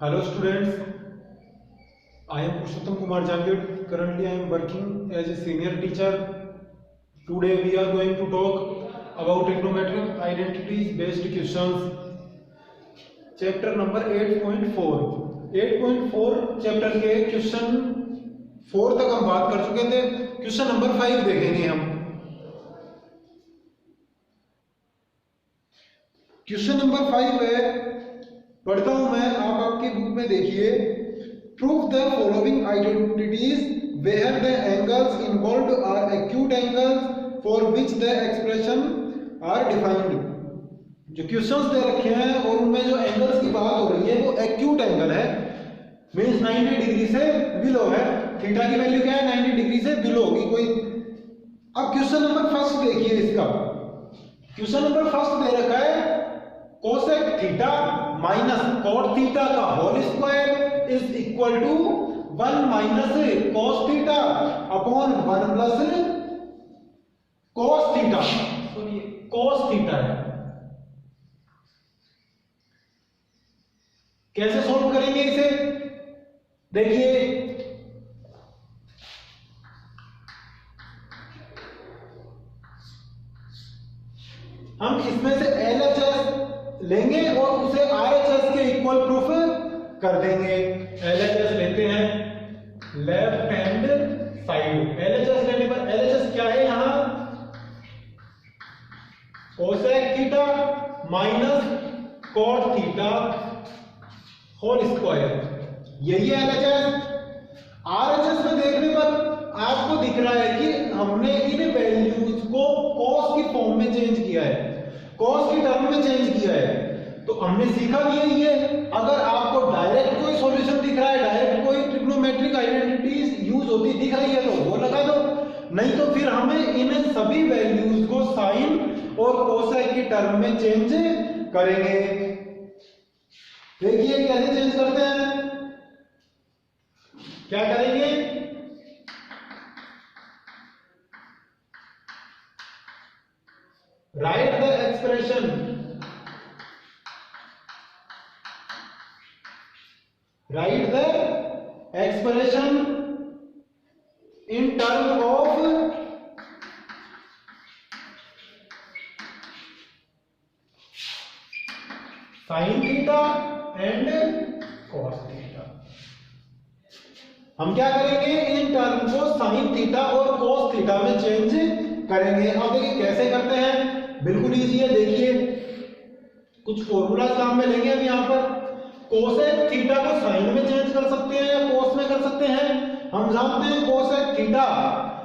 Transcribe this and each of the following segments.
Hello students, I am Purushottam Kumar Jangid. Currently I am working as a senior teacher. Today we are going to talk about trigonometric identities based questions. Chapter number 8.4. 8.4 chapter के question 4 तक हम बात कर चुके थे. Question number 5 देखेंगे हम. Question number 5 है, पढ़ता हूं मैं, आप आपकी बुक में देखिए. Prove the following identities where the angles involved are acute angles for which the expression are defined. जो क्वेश्चंस दे रखे हैं और उनमें जो एंगल्स की बात हो रही है वो एक्यूट एंगल है, मींस 90 डिग्री से बिलो है. थीटा की वैल्यू क्या है? 90 डिग्री से बिलो होगी कोई. अब क्वेश्चन नंबर फर्स्ट देखिए इसका. क्वेश्चन नंबर फर्स्ट दे रखा है cosec theta minus cot theta का whole square is equal to 1 minus cos theta upon 1 plus cos theta. Sorry, cos theta है. कैसे सॉल्व करेंगे इसे? देखिए, हम इसमें से LHS लेंगे और उसे RHS के इक्वल प्रूफ कर देंगे. LHS लेते हैं, लेफ्ट हैंड साइड. LHS लेने पर LHS क्या है यहां? Cosec theta minus cot theta whole square, यही है LHS. RHS में देखने पर आपको दिख रहा है कि हमने इन वैल्यूज को कॉस की फॉर्म में चेंज किया है, कॉस की टर्म में चेंज किया है. तो हमने सीखा भी यही है. अगर आपको डायरेक्ट कोई सॉल्यूशन दिख रहा है, डायरेक्ट कोई ट्रिग्नोमेट्रिक आइडेंटिटीज यूज होती दिख रही है तो वो लगा दो, नहीं तो फिर हमें इन सभी वैल्यूज को साइन और कोसाइन की टर्म में चेंज करेंगे. देखिए कैसे चेंज करते हैं. क्या करेंगे? Right the expression, right the expression in term of sine theta and cos theta. हम क्या करेंगे? इन टर्म को साइन थीटा और कॉस थीटा में चेंज करेंगे. अब देखिए कैसे करते हैं, बिल्कुल इजी है. देखिए कुछ फॉर्मूला काम में लेंगे हम. यहां पर कोसेक थीटा को साइन में चेंज कर सकते हैं या कॉस में कर सकते हैं. हम जानते हैं कोसेक थीटा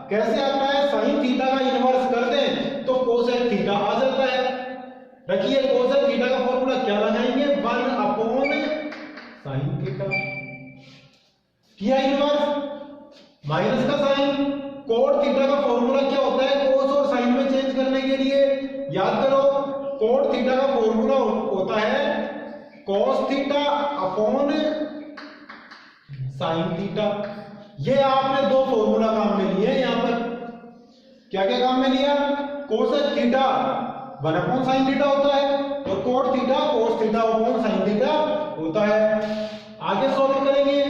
कैसे आता है, साइन थीटा का इन्वर्स कर दें तो कोसेक थीटा आ जाता है. रखिए कोसेक थीटा का फॉर्मूला क्या लगाएंगे? 1 अपॉन साइन थीटा. किया इन्वर्स, माइनस का साइन. कोट थीटा का फॉर्मूला क्या होता है कोस और साइन में चेंज करने के लिए? याद करो, कोट थीटा का फॉर्मूला होता है cos theta upon sine theta. ये आपने दो फॉर्मूला काम में लिए. यहां पर क्या क्या काम में लिया? Cosec theta 1 upon sine theta होता है और cot theta cos theta upon sine theta होता है. आगे सॉल्व करेंगे,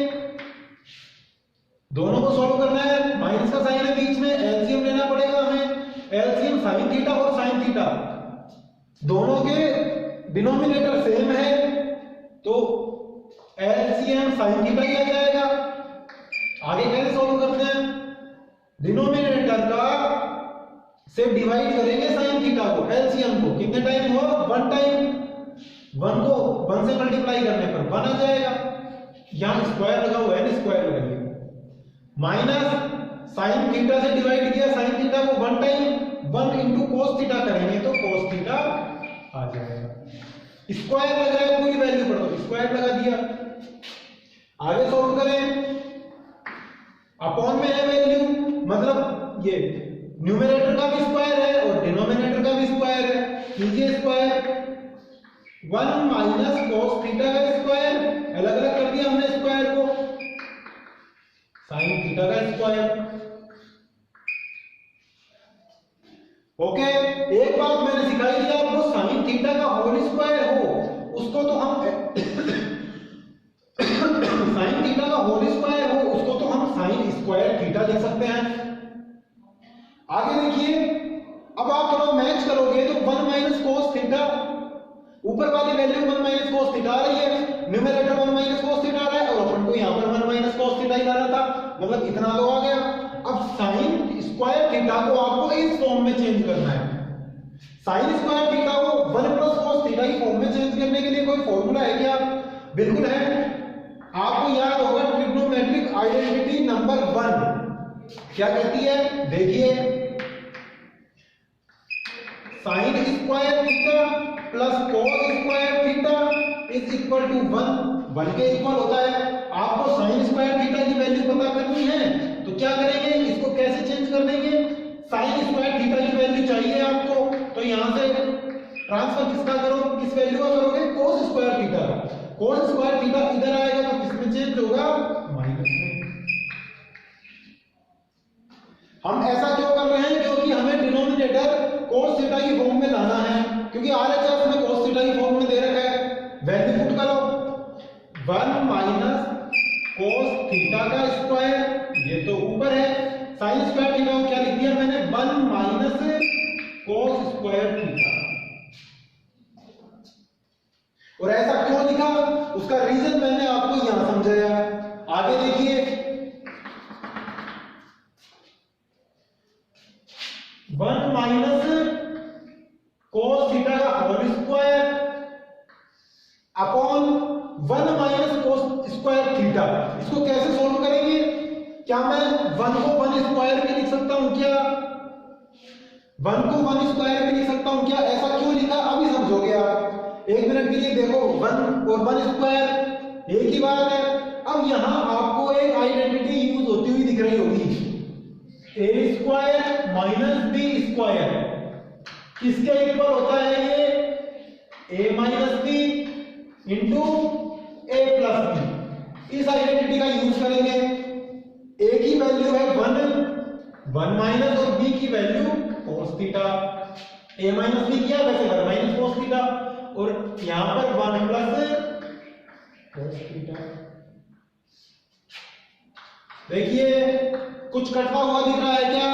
दोनों को सॉल्व करना है. माइनस का साइन है बीच में, एलसीएम लेना पड़ेगा हमें. एलसीएम साइन थीटा और साइन थीटा दोनों के डिनोमिनेटर सेम है तो एलसीएम साइन थीटा ही आ जाएगा. आगे कैसे सॉल्व करते हैं? डिनोमिनेटर का से डिवाइड करेंगे साइन थीटा को, एलसीएम को. कितने टाइम हुआ? 1 टाइम. 1 को 1 से मल्टीप्लाई करने पर 1 आ जाएगा. यहां स्क्वायर लगा हुआ है ना, स्क्वायर लगाइए. माइनस साइन थीटा से डिवाइड किया साइन थीटा को 1 टाइम, 1 इंटू कोस थीटा करेंगे तो कोस थीटा आ जाएगा. स्क्वायर लगा है, पूरी वैल्यू पढ़ो, स्क्वायर लगा दिया. आगे सॉल्व करें, अपॉन में है वैल्यू, मतलब ये न्यूमरेटर का भी स्क्वायर है और डिनोमिनेटर का भी स्क्वायर है. कीजिए स्क्वायर. 1 माइनस कोस थीटा का स्क्वायर, अलग अलग कर दिया हमने स्क्वायर को, साइन थीटा का स्क्वायर. ओके, एक बात मैंने सिखाई थी आपको, साइन थीटा का होल स्क्वायर हो उसको तो हम होल स्क्वायर हो उसको तो हम साइन स्क्वायर थीटा लिख सकते हैं। आगे देखिए, अब आप थोड़ा मैच करोगे तो 1 माइनस कोस थीटा, ऊपर वाली वैल्यू 1 माइनस कोस थीटा आ रही है, न्यूमरेटर 1 माइनस कोस थीटा आ रहा है, और अपन को यहाँ पर 1 माइनस कोस थीटा ही लाना था, मतलब इतना तो आ गया। अब साइन स्क्वायर थीटा को आपको इस फॉर्म में चेंज करना है। साइन स्क्वायर थीटा को 1 प्लस कोस थीटा की फॉर्म में चेंज करने के लिए कोई फॉर्मूला है क्या? बिल्कुल है। आपको याद होगा ट्रिग्नोमेट्रिक आइडेंटिटी नंबर 1 क्या कहती है, देखिए, sine square theta plus cos square theta is equal to 1 के इक्वल होता है। आपको साइन स्क्वायर थीटा की वैल्यू पता करनी है तो क्या करेंगे, इसको कैसे चेंज कर देंगे, साइन स्क्वायर थीटा की वैल्यू चाहिए आपको, तो यहां से ट्रांसफर किसका करो, किस वैल्यू का करोगे, कोस स्क्वायर थीटा। कोस स्क्वायर थीटा इधर आएगा तो किसमें चेंज होगा, माइनस में। हम ऐसा क्यों कर रहे हैं, क्योंकि हमें डिनोमिनेटर कोस थीटा की फॉर्म में लाना है, क्योंकि आरएचएस में कोस थीटा की फॉर्म में दे रखा है। वैल्यू पुट करो, 1 माइनस कोस थीटा का स्क्वायर, ये तो ऊपर है, साइन स्क्वायर थीटा को क्या लिख दिया मैंने, 1 माइनस कोस स्क्वायर थीटा। और ऐसा क्यों लिखा, उसका रीजन मैंने आपको यहां समझाया। आगे देखिए, 1 माइनस कोस थीटा का whole square upon 1 minus cos square theta, इसको कैसे सोल्व करेंगे? क्या मैं 1 को 1 स्क्वायर भी लिख सकता हूं क्या? 1 को 1 स्क्वायर भी लिख सकता हूं क्या? ऐसा क्यों लिखा अभी समझोगे आप। एक मिनट के लिए देखो, 1 और 1 स्क्वायर एक ही बात है। अब यहां आपको एक आइडेंटिटी यूज होती हुई दिख रही होगी, ए स्क्वायर माइनस बी स्क्वायर किसके इक्वल होता है, ये ए माइनस बी इंटू ए प्लस बी। इस आइडेंटिटी का यूज करेंगे। ए की वैल्यू है 1 माइनस और बी की वैल्यू कोस थीटा, ए माइनस बी किया वैसे 1 माइनस कोस थीटा, और यहां पर 1 प्लस कोस थीटा। देखिए कुछ कटता हुआ दिख रहा है क्या?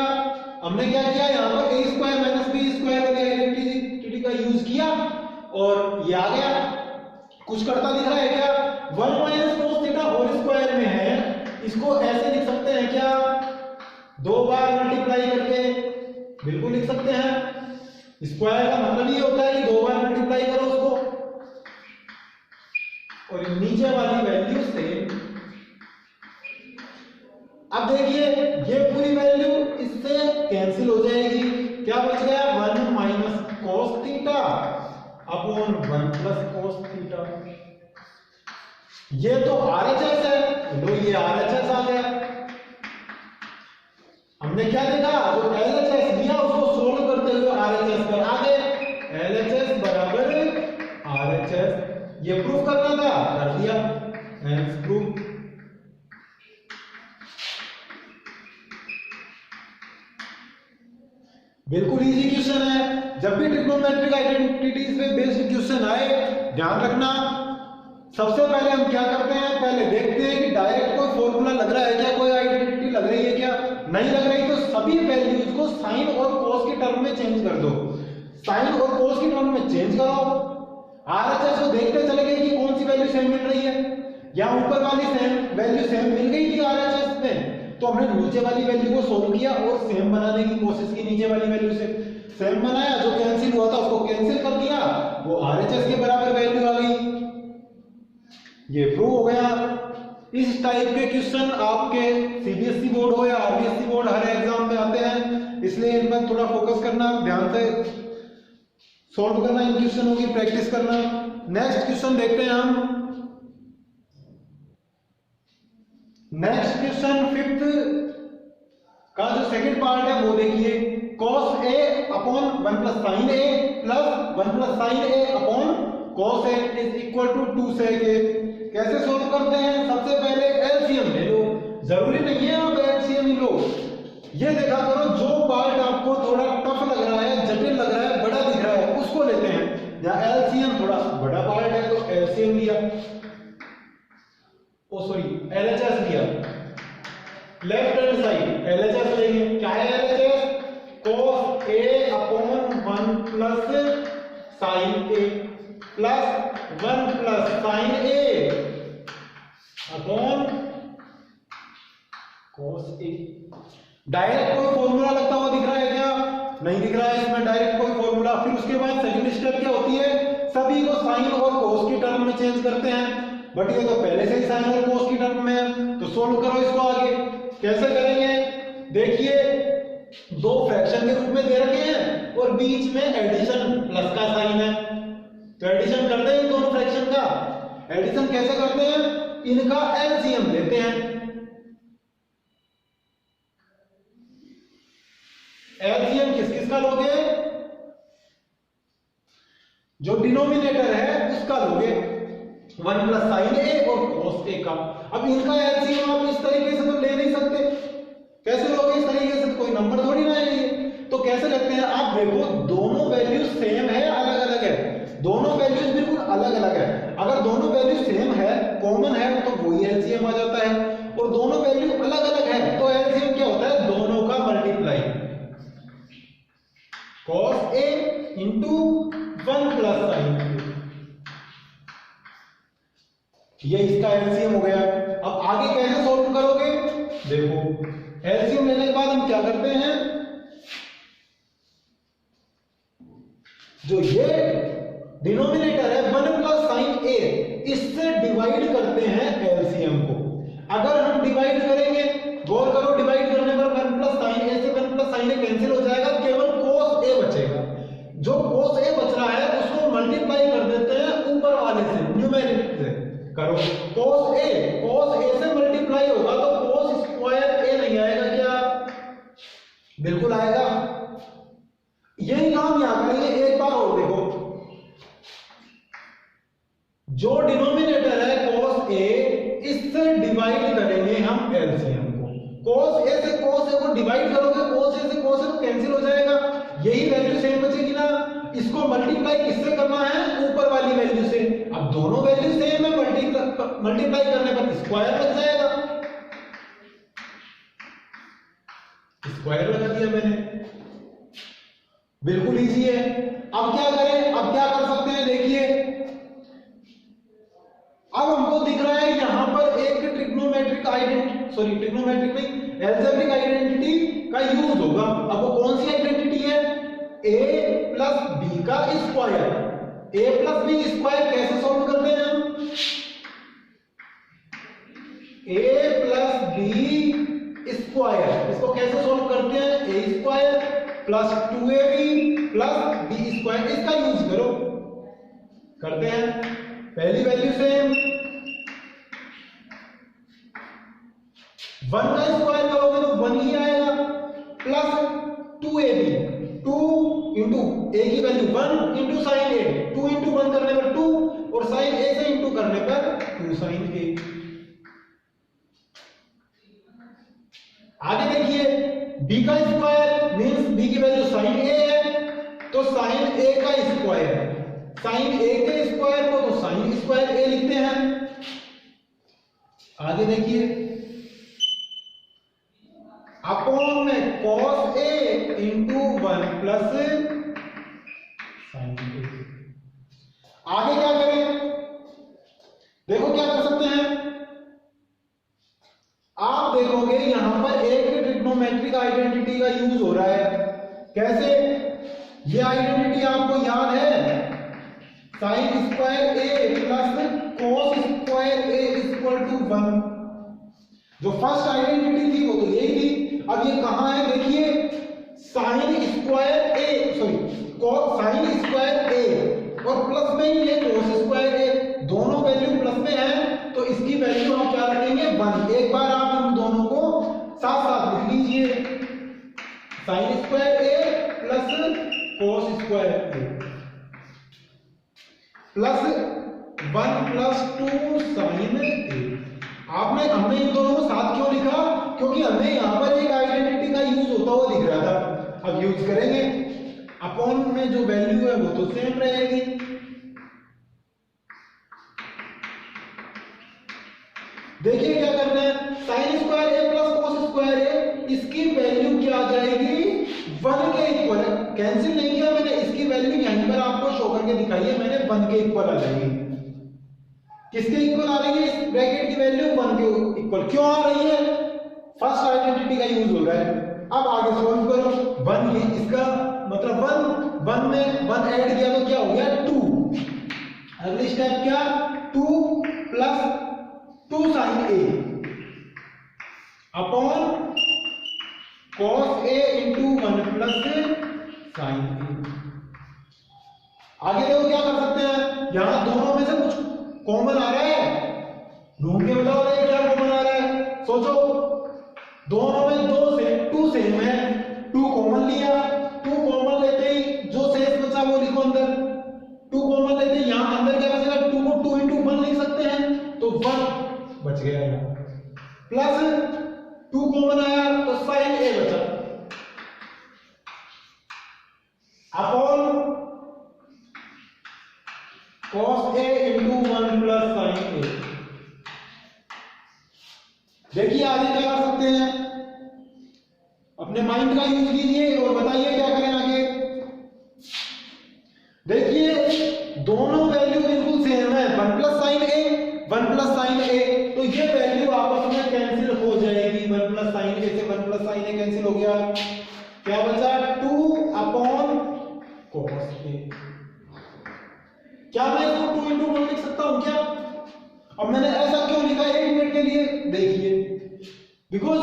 हमने क्या किया, यहां पर ए स्क्वायर माइनस बी स्क्वायर वाली आइडेंटिटी का यूज किया और ये आ गया। कुछ कटता दिख रहा है क्या? 1 minus cos theta whole square में है, इसको ऐसे लिख सकते हैं क्या, 2 बार मल्टीप्लाई करके? बिल्कुल लिख सकते हैं। स्क्वायर का मतलब ये होता है कि 2 बार मल्टीप्लाई करो उसको, और नीचे वाली वैल्यू सेम। अब देखिए ये पूरी वैल्यू इससे कैंसिल हो जाएगी, क्या बच गया, 1 minus cos theta upon 1 plus cos theta. ये तो आरएचएस है, लो ये आरएचएस आ गया। हमने क्या देखा, जो एलएचएस दिया उसको सोल्व करते हुए आरएचएस पर आ गए। एलएचएस बराबर आरएचएस, ये प्रूफ करना था, कर दिया, हेंस प्रूफ। बिल्कुल इजी क्वेश्चन है। जब भी ट्रिग्नोमेट्रिक आइडेंटिटीज पे बेस्ड क्वेश्चन आए, ध्यान रखना, सबसे पहले हम क्या करते हैं, पहले देखते हैं कि डायरेक्ट कोई फॉर्मूला लग रहा है क्या, कोई आइडेंटिटी लग रही है क्या। नहीं लग रही तो सभी वैल्यूज को साइन और कोस के टर्म में चेंज कर दो। साइन और कोस के टर्म में चेंज करो, आरएचएस को देखते चले गए कि कौन सी वैल्यू सेम मिल रही है। या ऊपर वाली सेम वैल्यू सेम मिल गई थी आरएचएस में, तो हमने नीचे वाली वैल्यू को सोल्व किया और सेम बनाने की कोशिश की, नीचे वाली वैल्यू से सेम बनाया, जो कैंसिल हुआ था उसको कैंसिल कर दिया, वो आरएचएस के बराबर वैल्यू आ गई। ये प्रूव हो गया। इस टाइप के क्वेश्चन आपके सीबीएसई बोर्ड हो या आरबीएसई बोर्ड हर एग्जाम में आते हैं, इसलिए इन पर थोड़ा फोकस करना, ध्यान से सॉल्व करना, इन क्वेश्चनों की प्रैक्टिस करना। नेक्स्ट क्वेश्चन देखते हैं हम। नेक्स्ट क्वेश्चन 5th का जो सेकंड पार्ट है वो देखिए, cos a upon 1 plus sine a plus 1 plus sine a upon cos a is equal to 2 sec a। कैसे सोल्व करते हैं, सबसे पहले एलसीएम ले लो, जरूरी नहीं है आप एलसीएम ही लो, ये देखा करो जो पार्ट आपको थोड़ा टफ लग रहा है, जटिल लग रहा है, बड़ा दिख रहा है, उसको लेते हैं। या एलसीएम थोड़ा बड़ा पार्ट है तो एलसीएम लिया, ओ सॉरी LHS लिया, लेफ्ट हैंड साइड LHS लेंगे, क्या है LHS? cos A upon 1 plus sin A plus 1 plus sin A upon cos A। Direct कोई फॉर्मूला लगता हुआ दिख रहा है क्या? नहीं दिख रहा है इसमें डायरेक्ट कोई फॉर्मूला। फिर उसके बाद सेकंड स्टेप क्या होती है? सभी को साइन और cos की टर्म में चेंज करते हैं, बट ये तो पहले से ही साइन और cos की टर्म में है, तो सोल्व करो इसको। आगे कैसे करेंगे? देखिए दो फ्रैक्शन के रूप में दे रखे हैं और बीच में एडिशन प्लस का साइन है, तो एडिशन करते हैं इन दोनों फ्रैक्शन का। एडिशन कैसे करते हैं? इनका एलसीएम लेते हैं। एलसीएम किस किस का लोगे? जो डिनोमिनेटर है उसका लोगे, 1 प्लस साइन ए और cos ए का। अब इनका एलसीएम आप इस तरीके से तो ले नहीं सकते, कैसे लोगे इस तरीके से? कोई नंबर थोड़ी ना है ये, तो कैसे लगते हैं? आप देखो दोनों वैल्यूज सेम है अलग अलग है, दोनों वैल्यूज बिल्कुल अलग अलग है। अगर दोनों वैल्यू सेम है कॉमन है तो वही एलसीएम आ जाता है, और दोनों वैल्यू अलग अलग है तो एलसीएम क्या होता है? दोनों का multiply, cos A into 1 plus sine A, ये इसका एलसीएम हो गया। अब आगे कैसे सॉल्व करोगे? देखो एलसीएम लेने के बाद हम क्या करते हैं, जो ये डिनोमिनेटर है 1 प्लस साइन A, इससे डिवाइड करते हैं एलसीएम को। अगर हम डिवाइड करेंगे, गौर करो, डिवाइड करने पर 1 प्लस साइन A से 1 प्लस साइन A कैंसिल हो जाएगा, केवल cos A बचेगा। जो cos A बच रहा है उसको मल्टीप्लाई कर देते हैं ऊपर वाले से, न्यूमेरिक से करो। cos A से मल्टीप्लाई होगा तो cos स्क्वायर A नहीं आएगा क्या? बिल्कुल आएगा। यही काम यहां करेंगे। एक बार और देखो, जो डिनोमिनेटर है cos A, इससे डिवाइड करेंगे हम एलसीएम को। cos A से cos A को डिवाइड करोगे, cos A से cos A को कैंसिल हो जाएगा, यही वैल्यू सेम बचेगी ना। इसको मल्टीप्लाई किससे करना है? ऊपर वाली वैल्यू से। अब दोनों वैल्यू सेम है, मल्टीप्लाई करने पर स्क्वायर लग जाएगा, स्क्वायर लगा दिया मैंने, बिल्कुल इजी है। अब क्या करें? अब क्या कर सकते हैं? देखिए अब हमको दिख रहा है यहां पर एक ट्रिग्नोमेट्रिक नहीं, एल्जेब्रिक आइडेंटिटी का यूज होगा। अब वो कौन सी आइडेंटिटी है? a प्लस बी का square. a plus B square कैसे सॉल्व करते हैं हम? a प्लस बी स्क्वायर, इसको कैसे सॉल्व करते हैं? a square plus 2ab plus b square, इसका यूज करो, करते हैं। पहली वैल्यू सेम, 1 का स्क्वायर करोगे तो 1 ही आएगा, प्लस 2ab, 2 इंटू a की value 1 into sine a, 2 into 1 करने पर 2 और साइन a से इंटू करने पर 2 साइन a। आगे देखिए b का स्क्वायर मींस b की वैल्यू साइन a है, तो साइन a का स्क्वायर, साइन a के स्क्वायर को तो साइन स्क्वायर a लिखते हैं। आगे देखिए अपॉन में cos A into 1 plus sine A। आगे क्या करें? देखो क्या कर सकते हैं, आप देखोगे यहां पर एक ट्रिग्नोमेट्रिक आइडेंटिटी का यूज हो रहा है। कैसे? ये आइडेंटिटी आपको याद है, sine square A plus cos square A equal to 1। जो फर्स्ट आइडेंटिटी थी वो तो यही थी। अब ये कहां है? देखिए sine square A, sign square A और प्लस में ही ये cos स्क्वायर A, दोनों वैल्यू प्लस में है तो इसकी वैल्यू हम क्या रखेंगे? 1। एक बार आप इन दोनों को साथ साथ लिख लीजिए, sine square A plus cos square A plus 1 plus 2 sine A। हमने इन दोनों को साथ क्यों लिखा? क्योंकि हमें यहां पर एक आइडेंटिटी का यूज होता हुआ दिख रहा था। अब यूज करेंगे, अपॉन में जो वैल्यू है वो तो सेम रहेगी। देखिए क्या करना है, साइन स्क्वायर ए प्लस कोस स्क्वायर ए, इसकी वैल्यू क्या आ जाएगी 1 के इक्वल। कैंसिल नहीं किया मैंने, इसकी वैल्यू यहीं पर आपको शो करके दिखाई है मैंने, 1 के इक्वल आ जाएगी। किसके इक्वल आ रही है, इस ब्रैकेट की वैल्यू 1 के इक्वल। क्यों आ रही है, फर्स्ट आइडेंटिटी का यूज हो रहा है। अब आगे सॉल्व करो, 1 ये इसका मतलब 1 में 1 ऐड किया तो क्या हो गया 2। अगली स्टेप क्या, 2 plus 2 sign A upon cos A into 1 plus sign ए। आगे देखो क्या कर सकते हैं, यहां दोनों में से कुछ कॉमन आ रहा है, ढूंढ के बताओ ये क्या कॉमन आ रहा है। सोचो दोनों में 2 सेम है, 2 कॉमन लिया, 2 कॉमन लेते ही जो शेष बचा वो लिखो अंदर। 2 कॉमन लेते ही यहां अंदर क्या बचेगा, 2 को 2 इंटू 1 लिख सकते हैं तो 1 बच गया यहाँ, प्लस 2 कॉमन आया तो साइन ए बचा, upon cos A into 1 plus sign ए। देखिए आगे क्या कर सकते हैं, अपने माइंड का यूज कीजिए और बताइए क्या करें आगे। देखिए दोनों वैल्यू बिल्कुल सेम है, 1 प्लस साइन ए 1 प्लस साइन ए, तो ये वैल्यू आपस में कैंसिल हो जाएगी। 1 प्लस साइन ए से 1 प्लस साइन ए कैंसिल हो गया, क्या बचा 2 अपॉन कॉस ए। क्या मैं इसको 2 इंटू 1 लिख सकता हूं क्या। अब मैंने ऐसा क्यों लिखा 1 मिनट के लिए, देखिए बिकॉज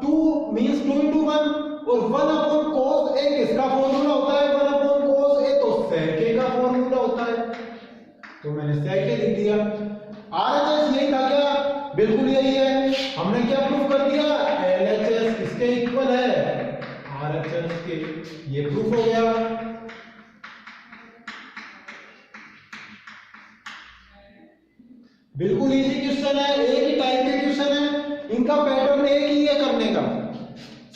2 मींस 2 इंटू 1 और 1 अपॉन कॉस ए किसका फॉर्मूला होता है, 1 अपॉन कॉस ए तो sec a का फॉर्मूला होता है, तो मैंने sec a लिख दिया। RHS यही था क्या, बिल्कुल यही है। हमने क्या प्रूफ कर दिया, LHS किसके इक्वल है, RHS के, ये प्रूफ हो गया। बिल्कुल इजी क्वेश्चन है, एक ही टाइप के क्वेश्चन है, इनका पैटर्न एक ही है करने का।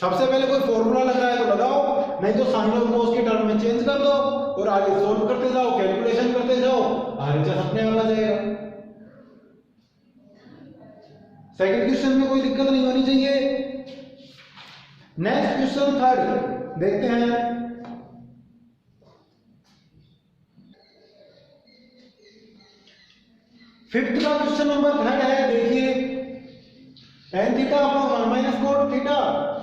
सबसे पहले कोई फॉर्मूला लग रहा है तो लगाओ, नहीं तो साइन और कॉस के टर्म में चेंज कर दो और आगे सॉल्व करते जाओ, कैलकुलेशन करते जाओ, RHS अपने आप आ जाएगा। सेकंड क्वेश्चन में कोई दिक्कत नहीं होनी चाहिए। नेक्स्ट क्वेश्चन थर्ड देखते हैं। फिफ्थ का क्वेश्चन नंबर थर्ड है, देखिए tan theta upon 1 minus cot theta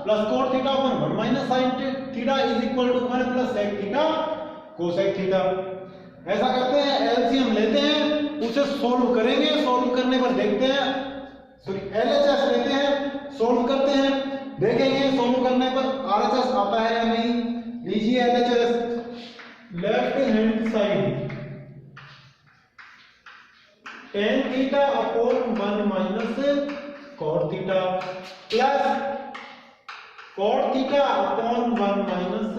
plus cot theta upon 1 minus sin theta is equal to 1 plus sec theta cosec theta. ऐसा करते हैं, एलसीएम लेते हैं, उसे सॉल्व करेंगे, सॉल्व करने पर देखते हैं, सॉरी एलएचएस लेते हैं, सॉल्व करते हैं, देखेंगे सॉल्व करने पर आरएचएस आता है या नहीं। लीजिए LHS, left hand side tan theta upon 1 minus cot theta plus cot theta upon 1 minus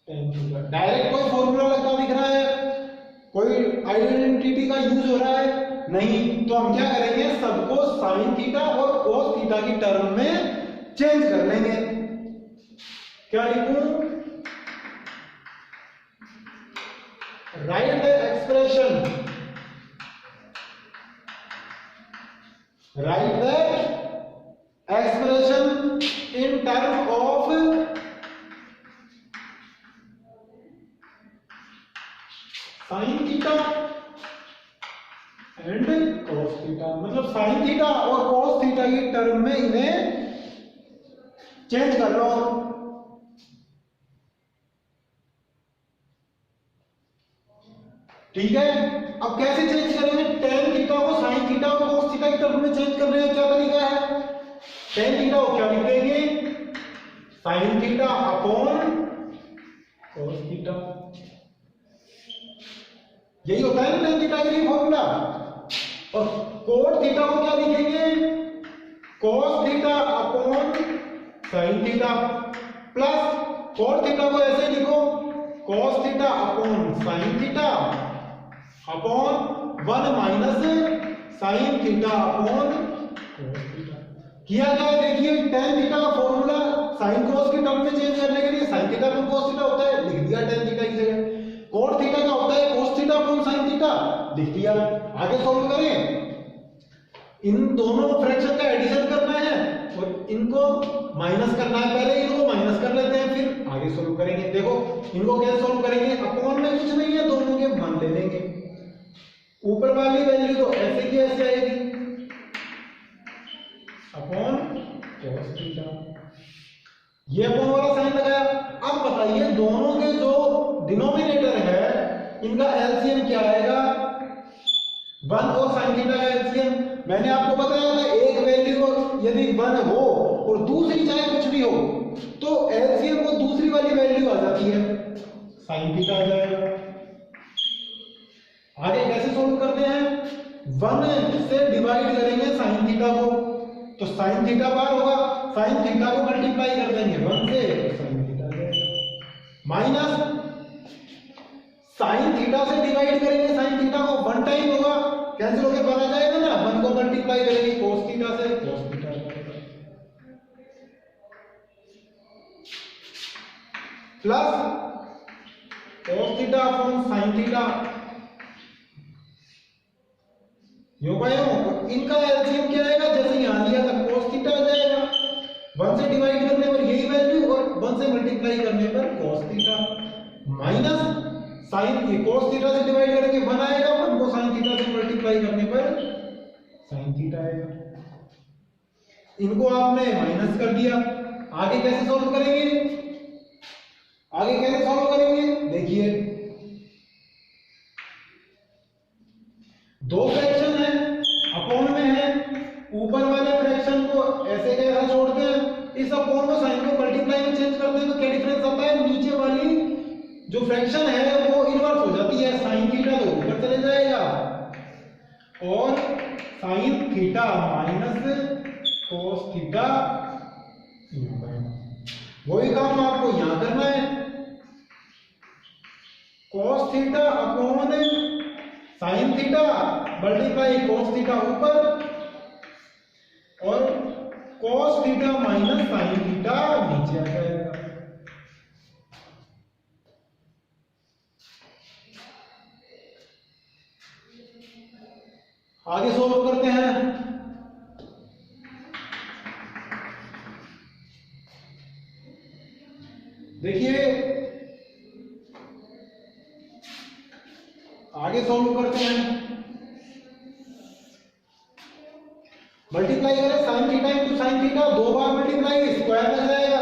tan theta. Direct कोई फॉर्मूला लगता दिख रहा है, कोई आइडेंटिटी का यूज हो रहा है नहीं, तो हम क्या करेंगे, सबको sin थीटा और cos थीटा की टर्म में चेंज कर लेंगे। क्या लिखूं, write the expression, write the expression in term of sin theta and cos theta, मतलब sin थीटा और cos थीटा की टर्म में इन्हें चेंज कर लो। ठीक है, अब कैसे चेंज करेंगे, tan थीटा को sin थीटा और cos थीटा की टर्म में चेंज करने का क्या तरीका है। tan थीटा को क्या लिख देंगे, sin theta upon cos theta, यही होता है ना tan थीटा के लिए फॉर्मूला। और cot थीटा को क्या लिखेंगे, cos theta upon sin theta plus cot theta को ऐसे लिखो, cos theta upon sin theta upon 1 minus sin theta upon cos theta. किया क्या है, देखिए tan थीटा का फॉर्मूला sin cos के टर्म में चेंज करने के लिए sin theta upon cos theta होता है, लिख दिया tan थीटा की जगह। cot थीटा का होता है cos theta upon sin theta, लिख दिया। आगे सॉल्व करें, इन दोनों फ्रैक्शन का एडिशन करना है और इनको माइनस करना है। पहले इनको माइनस कर लेते हैं, फिर आगे सोल्व करेंगे। देखो इनको कैसे सोल्व करेंगे, अपॉन में कुछ नहीं है, दोनों के मान ले लेंगे। ऊपर वाली वैल्यू तो ऐसे की ऐसे आएगी अपॉन cos थीटा, ये अपॉन वाला साइन लगाया। अब बताइए दोनों के जो डिनोमिनेटर है इनका एलसीएम क्या आएगा, 1 और sin थीटा का एलसीएम। मैंने आपको बताया था एक वैल्यू यदि 1 हो और दूसरी चाहे कुछ भी हो तो एलसीएम वो दूसरी वाली वैल्यू आ जाती है, sin थीटा आ जाएगा। आगे कैसे सोल्व करते हैं, 1 से डिवाइड करेंगे sin थीटा को तो sin थीटा बार होगा, sin थीटा को मल्टीप्लाई कर देंगे 1 से तो sin थीटा आ जाएगा। माइनस sin थीटा से डिवाइड करेंगे sin थीटा को 1 टाइम होगा, कैंसिल होकर 1 आ जाएगा ना, 1 को मल्टीप्लाई करेंगे cos थीटा से cos थीटा आ जाएगा। Plus cos theta upon sin theta, यो पायो इनका एलसीएम क्या आएगा, जैसे यहां लिया था cos थीटा आ जाएगा, 1 से डिवाइड करने पर यही वैल्यू और 1 से मल्टीप्लाई करने पर cos theta, minus sin cos theta से डिवाइड करेंगे 1 आएगा, 1 को sin थीटा से मल्टीप्लाई करने पर sin थीटा आएगा। इनको आपने माइनस कर दिया। आगे कैसे सॉल्व करेंगे, आगे कैसे सॉल्व करेंगे, देखिए दो फ्रैक्शन है, अपॉन में है, ऊपर वाले फ्रैक्शन को ऐसे के ऐसा छोड़ते हैं, इस अपॉन को साइन को मल्टीप्लाई में चेंज करते हैं तो क्या डिफरेंस आता है, नीचे वाली जो फ्रैक्शन है वो इन्वर्स हो जाती है, sin थीटा तो ऊपर चले जाएगा और sin theta minus cos theta, वही काम आपको यहां करना है, cos theta upon sin theta multiply cos theta ऊपर और cos theta minus sin theta नीचे आ जाएगा। आगे सोल्व करते हैं। देखिए आगे सोल्व करते हैं, मल्टीप्लाई करें sin theta into sin theta, 2 बार मल्टीप्लाई स्क्वायर लग जाएगा,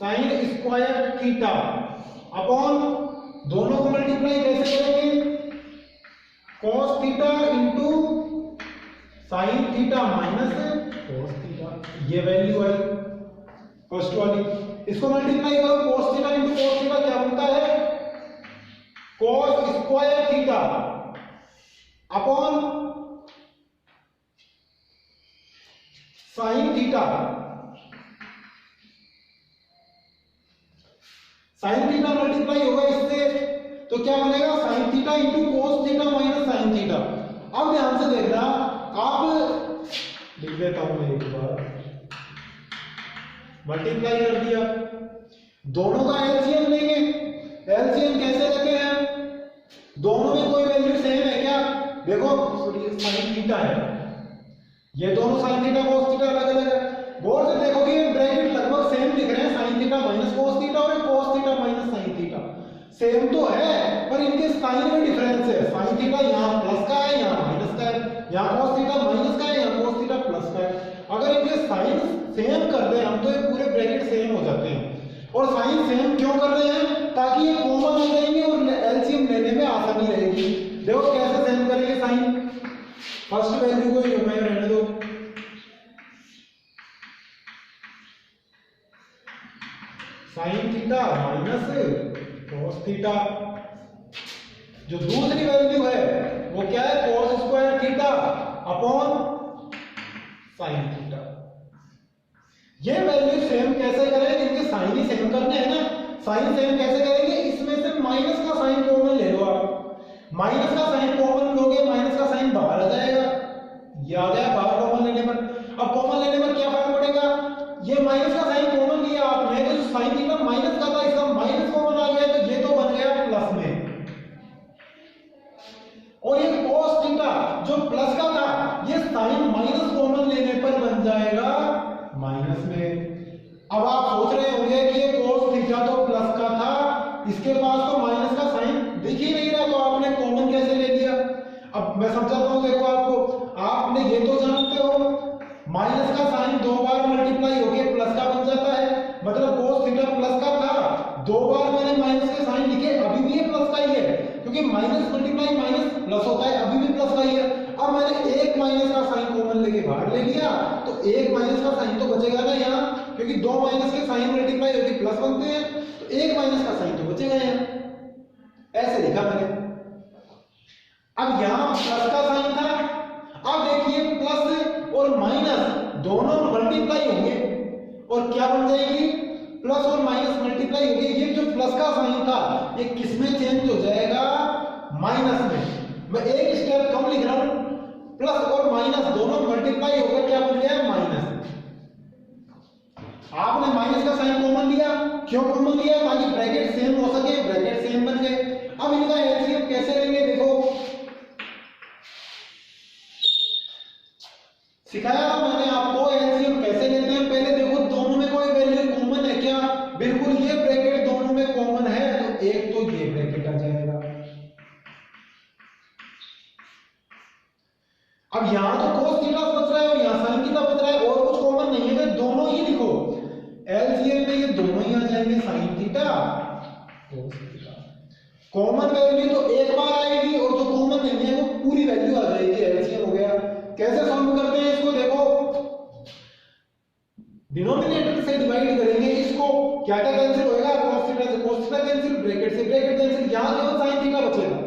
sin स्क्वायर थीटा अपॉन दोनों को मल्टीप्लाई कैसे करेंगे, cos theta into sin theta minus cos theta, ये वैल्यू है फर्स्ट वाली, इसको मल्टीप्लाई करो cos theta into cos theta क्या बनता है, cos square theta upon sin theta, sin theta multiply होगा इससे तो क्या बनेगा, sin theta into cos theta minus sin theta. अब ध्यान से देखना, आप लिख देता हूं मैं एक बार, मल्टीप्लाई कर दिया, दोनों का एलसीएम लेंगे, एलसीएम कैसे लेते हैं, दोनों में कोई वैल्यू सेम है क्या, देखो sin थीटा है, ये दोनों sin थीटा cos थीटा अलग अलग है, गौर से देखोगे ब्रैकेट लगभग सेम दिख रहे हैं, sin theta minus cos theta और cos theta minus sin theta same तो है पर इनके साइन में डिफरेंस है, sin थीटा यहाँ प्लस का है यहाँ माइनस का है, यहाँ cos थीटा माइनस का है यहाँ cos थीटा प्लस का है। अगर इनके साइन सेम कर दें हम तो ये पूरे ब्रैकेट सेम हो जाते हैं, और साइन सेम क्यों कर रहे हैं, ताकि ये कॉमन हो जाएंगे और एलसीएम लेने में आसानी रहेगी। देखो कैसे सेम करेंगे साइन, फर्स्ट वैल्यू को यूं में रहने दो, sin theta minus cos theta, जो दूसरी वैल्यू है वो क्या है, cos square theta upon sin theta. ये वैल्यू सेम कैसे करें, इनके साइन ही सेम करने हैं ना, साइन सेम कैसे करेंगे, इसमें से माइनस का साइन कॉमन ले लो आप, माइनस का साइन कॉमन लोगे माइनस का साइन बाहर आ जाएगा, ये आ गया बाहर कॉमन लेने पर। अब कॉमन लेने पर क्या फर्क पड़ेगा, ये माइनस का साइन कॉमन लिया आपने तो साइन थीटा माइनस का था, इसका माइनस कॉमन आ गया तो ये तो बन गया प्लस में, और ये cos थीटा जो प्लस का था ये साइन माइनस कॉमन लेने पर बन जाएगा माइनस में। अब आप सोच रहे होंगे कि ये cos थीटा तो प्लस का था, इसके पास तो माइनस का साइन दिख ही नहीं रहा, तो आपने कॉमन कैसे ले लिया? अब मैं समझाता हूं, देखो आपको, आपने ये तो जानते हो माइनस का साइन दो बार मल्टीप्लाई होके प्लस का बन जाता है, मतलब cos थीटा प्लस का था, दो बार मैंने माइनस के साइन लिखे, अभी भी ये प्लस का ही है, क्योंकि माइनस मल्टीप्लाई माइनस प्लस होता है, अभी भी प्लस का ही है। अब मैंने एक माइनस का साइन कॉमन लेके बाहर ले लिया, तो एक माइनस का साइन तो बचेगा ना यहाँ, क्योंकि दो माइनस के साइन मल्टीप्लाई होके प्लस बनते हैं, तो एक माइनस का साइन तो बचेगा यहाँ, ऐसे लिखा मैंने। अब यहाँ प्लस का साइन था, अब देखिए प्लस और माइनस दोनों मल्टीप्लाई होंगे और क्या बन जाएगी, प्लस और माइनस मल्टीप्लाई होंगे, ये जो प्लस का साइन था ये किस में चेंज हो जाएगा, माइनस में। मैं एक स्टेप कम लिख रहा हूं, प्लस और माइनस दोनों मल्टीप्लाई होकर क्या बन गया, माइनस। आपने माइनस का साइन कॉमन लिया, क्यों कॉमन लिया, ताकि ब्रैकेट सेम हो सके, ब्रैकेट सेम बन गए। अब इनका एलसीएम कैसे लेंगे, देखो सिखाया मैंने आपको एलसीएम कैसे लेते हैं। पहले देखो दोनों में कोई वैल्यू कॉमन है क्या, बिल्कुल ये ब्रैकेट दोनों में कॉमन है, तो एक तो ये ब्रैकेट आ जाएगा। अब यहां तो cos थीटा बच रहा है और यहां sin थीटा बच रहा है, और कुछ कॉमन नहीं है, तो दोनों ही लिखो, एलसीएम में ये दोनों ही आ जाएंगे, sin theta cos theta. Common value तो एक बार आएगी और जो कॉमन नहीं है वो पूरी वैल्यू आ जाएगी, एलसीएम हो गया। कैसे सॉल्व करते हैं इसको, देखो डिनोमिनेटर से डिवाइड करेंगे इसको, क्या क्या कैंसिल होएगा, cos थीटा से cos थीटा कैंसिल, ब्रैकेट से ब्रैकेट कैंसिल, यहां केवल sin थीटा बचेगा।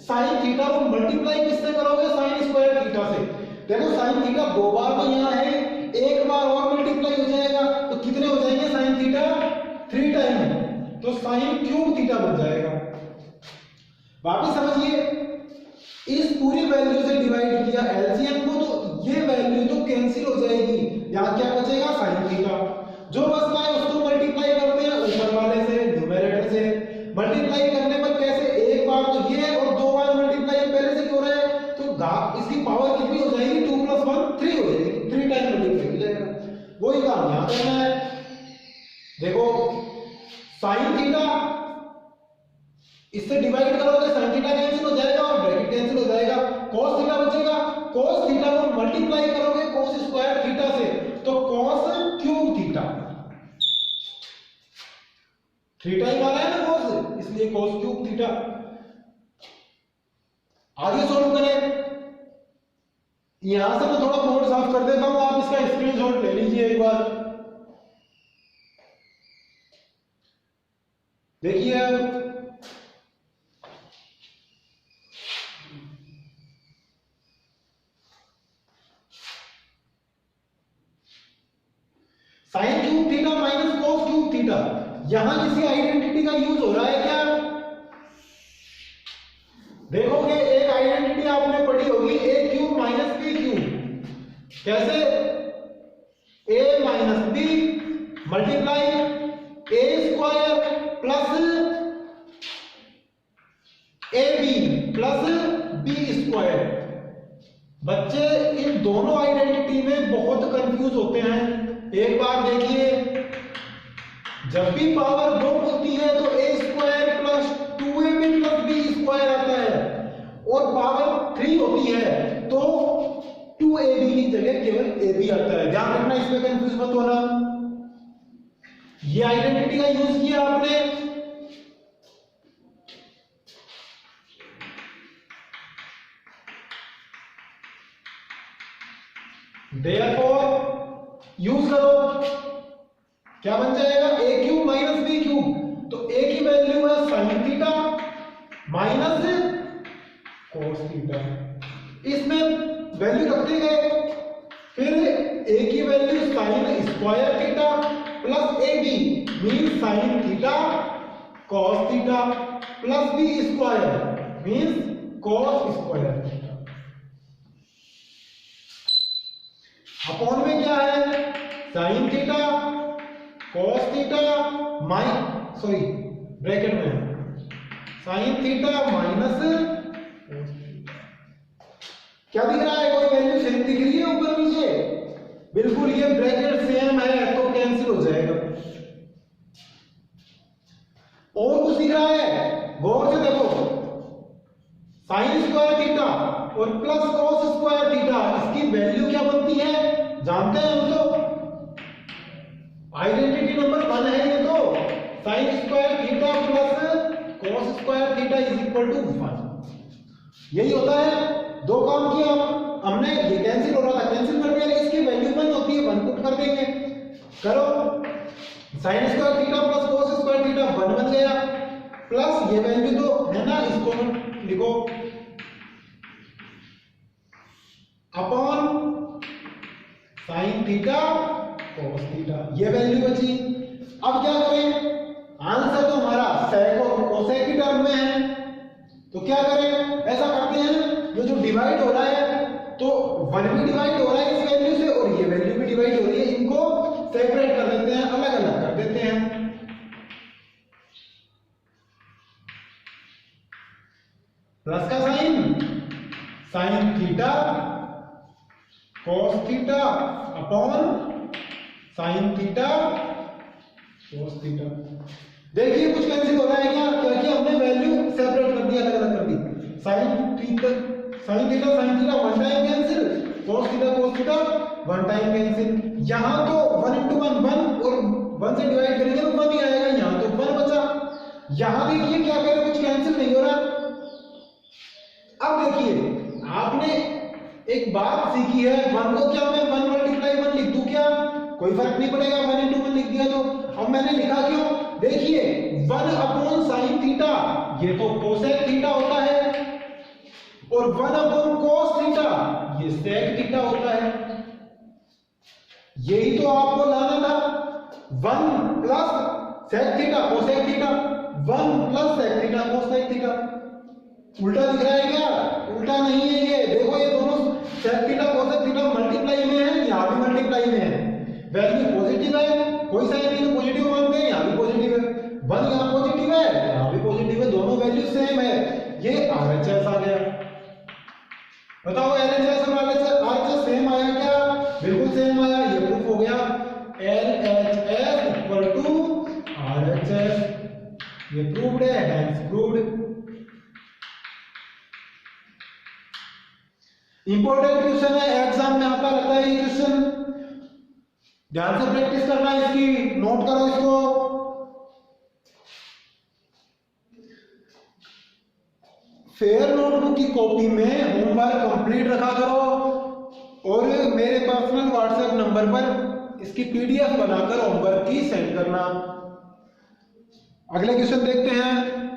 sin थीटा को मल्टीप्लाई किससे करोगे, sin स्क्वायर थीटा से। देखो sin थीटा दो बार तो यहां है, एक बार और मल्टीप्लाई हो जाएगा, तो कितने हो जाएंगे sin थीटा, 3 टाइम, तो sin क्यूब थीटा बन जाएगा। वापस समझिए, इस पूरी वैल्यू से डिवाइड किया एलसीएम को, तो ये वैल्यू तो कैंसिल हो जाएगी, यहां क्या बचेगा, sin थीटा। जो बचता है उसको मल्टीप्लाई करते हैं ऊपर वाले से, न्यूमरेटर से। मल्टीप्लाई करने पर कैसे, एक बार तो ये और दो बार मल्टीप्लाई पहले से क्यों रहा है, तो इसकी पावर कितनी हो जाएगी, 2 + 1 3 हो जाएगी, 3 टाइम मल्टीप्लाई हो जाएगा। वही काम यहां करना है। देखो sin थीटा इससे डिवाइड करोगे, sin थीटा कैंसिल हो जाएगा और ब्रैकेट कैंसिल हो जाएगा, cos थीटा बचेगा। cos थीटा को मल्टीप्लाई करोगे cos स्क्वायर थीटा से, तो cos क्यूब थीटा, 3 टाइम आ रहा है ना cos, इसलिए cos क्यूब थीटा। आगे सॉल्व करें, यहां से मैं थोड़ा बोर्ड साफ कर देता हूं, आप इसका स्क्रीनशॉट ले लीजिए एक बार। देखिए sin cube theta minus cos cube theta, यहां किसी आइडेंटिटी का यूज हो रहा है क्या, देखोगे एक आइडेंटिटी आपने पढ़ी होगी, a cube minus b cube, कैसे, a minus b multiply a square plus ab plus b square. बच्चे इन दोनों आइडेंटिटी में बहुत कंफ्यूज होते हैं। एक बार देखिए, जब भी पावर 2 होती है तो a square plus 2ab plus b square आता है, और पावर 3 होती है तो 2ab की जगह केवल ab आता है। ध्यान रखना, इसमें कंफ्यूज मत होना। ये आइडेंटिटी का यूज किया आपने, देयरफॉर यूज करो, क्या बन जाएगा, a cube minus b cube, तो a की वैल्यू है sin theta minus cos theta, इसमें वैल्यू रखते गए, फिर a की value sin square theta plus ab means sin theta cos theta plus b square means cos square theta. Upon में क्या है, sin theta cos theta bracket में sin theta minus cos theta. क्या दिख रहा है, कोई वैल्यू सेम दिख रही है ऊपर नीचे? बिल्कुल, ये ब्रैकेट सेम है तो कैंसिल हो जाएगा। और कुछ दिख रहा है, गौर से देखो, साइन स्क्वायर थीटा और प्लस कॉस स्क्वायर थीटा, इसकी वैल्यू क्या बनती है जानते हैं हम तो, आइडेंटिटी नंबर 1 है ये तो, sine square theta plus cos square theta is equal to 1। यही होता है। दो काम किया हमने, ये कैंसिल हो रहा था, कैंसिल कर दिया, इसकी वैल्यू 1 होती है, 1 पुट कर देंगे। करो, sign square theta plus cos square theta 1 बन गया, प्लस ये वैल्यू तो है ना, इसको लिखो upon sine theta cos theta, ये वैल्यू बची। अब क्या करें, आंसर तो हमारा सेक और कोसेक की टर्म में है, तो क्या करें, ऐसा करते हैं, ये जो डिवाइड हो रहा है तो 1 भी डिवाइड हो रहा है इस वैल्यू से और ये वैल्यू भी डिवाइड हो रही है, इनको सेपरेट कर देते हैं, अलग अलग कर देते हैं। प्लस का sine, sine theta cos theta upon sine theta cos theta. देखिए कुछ कैंसिल हो रहा है क्या, क्योंकि हमने वैल्यू सेपरेट कर दी, अलग अलग कर दी। Sine theta sine theta 1 time cancel, cos theta cos theta 1 time cancel. यहां तो 1 × 1 1 और 1 से डिवाइड करेंगे तो 1 ही आएगा, यहां तो 1 बचा। यहां देखिए क्या करें, कुछ कैंसिल नहीं हो रहा। अब देखिए आपने एक बात सीखी है, 1 को क्या मैं 1 × 1 लिख दूं क्या, कोई फर्क नहीं पड़ेगा, 1 × 1 लिख दिया तो। अब मैंने लिखा क्यों, देखिए 1 अपॉन साइन थीटा, ये तो कोसेक थीटा होता है, और 1 अपॉन कॉस थीटा, ये सेक थीटा होता है। यही तो आपको लाना था, 1 plus sec theta cosec theta, 1 plus sec theta cosec theta. उल्टा दिख रहा है क्या, उल्टा नहीं है ये, देखो ये दोनों sec theta cosec theta multiply में है, यहां भी मल्टीप्लाई में है, वैल्यू पॉजिटिव है, कोई साइन नहीं तो पॉजिटिव मानते हैं, यहां भी पॉजिटिव है, 1 यहां पॉजिटिव है, यहां भी पॉजिटिव है, दोनों वैल्यू सेम है, ये RHS आ गया। बताओ LHS और RHS सेम आया क्या, बिल्कुल सेम आया, ये प्रूफ हो गया, LHS इक्वल टू RHS, ये प्रूव्ड है, हेंस प्रूव्ड। इंपॉर्टेंट क्वेश्चन है, एग्जाम में आता रहता है ये क्वेश्चन, ध्यान से प्रैक्टिस करना है इसकी, नोट करो इसको। फेयर नोटबुक की कॉपी में होमवर्क कंप्लीट रखा करो और मेरे पर्सनल व्हाट्सएप नंबर पर इसकी PDF बनाकर होमवर्क की सेंड करना। अगले क्वेश्चन देखते हैं।